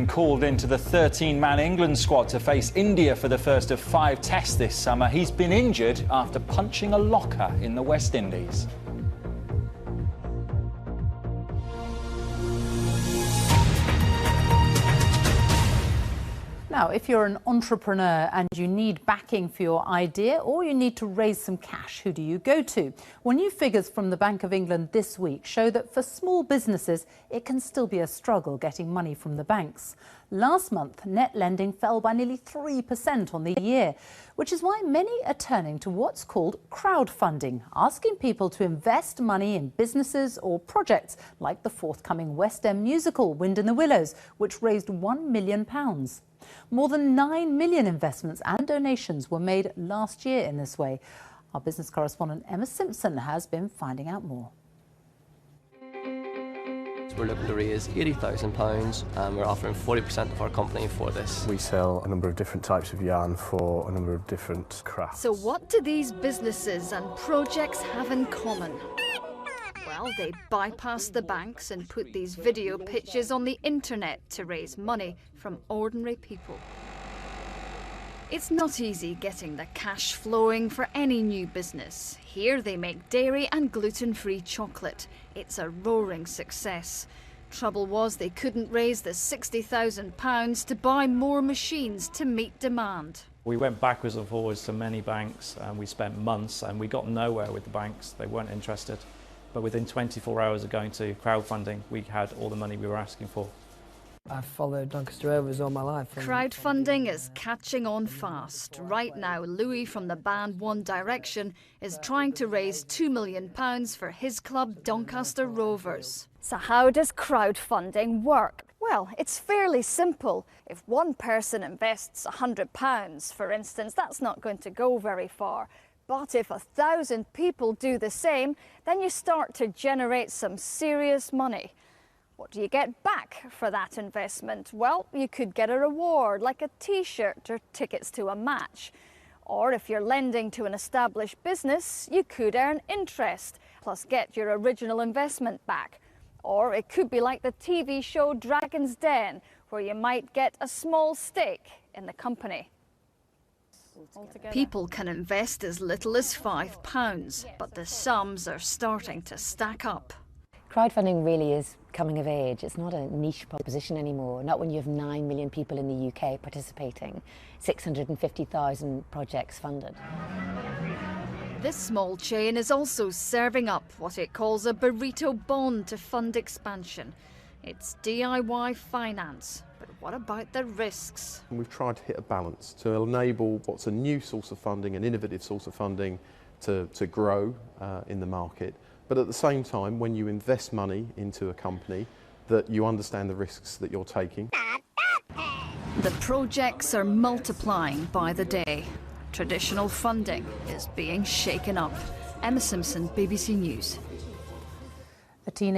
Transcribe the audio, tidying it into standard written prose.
Called into the 13-man England squad to face India for the first of 5 tests this summer. He's been injured after punching a locker in the West Indies. Now, if you're an entrepreneur and you need backing for your idea or you need to raise some cash, who do you go to? Well, new figures from the Bank of England this week show that for small businesses, it can still be a struggle getting money from the banks. Last month, net lending fell by nearly 3% on the year, which is why many are turning to what's called crowdfunding, asking people to invest money in businesses or projects like the forthcoming West End musical Wind in the Willows, which raised £1 million. More than 9 million investments and donations were made last year in this way. Our business correspondent Emma Simpson has been finding out more. We're looking to raise £80,000 and we're offering 40% of our company for this. We sell a number of different types of yarn for a number of different crafts. So what do these businesses and projects have in common? Well, they bypass the banks and put these video pitches on the internet to raise money from ordinary people. It's not easy getting the cash flowing for any new business. Here they make dairy and gluten-free chocolate. It's a roaring success. Trouble was they couldn't raise the £60,000 to buy more machines to meet demand. We went backwards and forwards to many banks and we spent months and we got nowhere with the banks. They weren't interested. But within 24 hours of going to crowdfunding, we had all the money we were asking for. I've followed Doncaster Rovers all my life. Crowdfunding is catching on fast. Right now, Louis from the band One Direction is trying to raise £2 million for his club Doncaster Rovers. So how does crowdfunding work? Well, it's fairly simple. If one person invests £100, for instance, that's not going to go very far. But if 1,000 people do the same, then you start to generate some serious money. What do you get back for that investment? Well, you could get a reward like a T-shirt or tickets to a match. Or if you're lending to an established business, you could earn interest, plus get your original investment back. Or it could be like the TV show Dragon's Den, where you might get a small stake in the company. People can invest as little as £5, but the sums are starting to stack up. Crowdfunding really is coming of age. It's not a niche proposition anymore, not when you have 9 million people in the UK participating, 650,000 projects funded. This small chain is also serving up what it calls a burrito bond to fund expansion. It's DIY finance, but what about the risks? We've tried to hit a balance to enable what's a new source of funding, an innovative source of funding to grow in the market. But at the same time, when you invest money into a company, that you understand the risks that you're taking. The projects are multiplying by the day. Traditional funding is being shaken up. Emma Simpson, BBC News. A teenager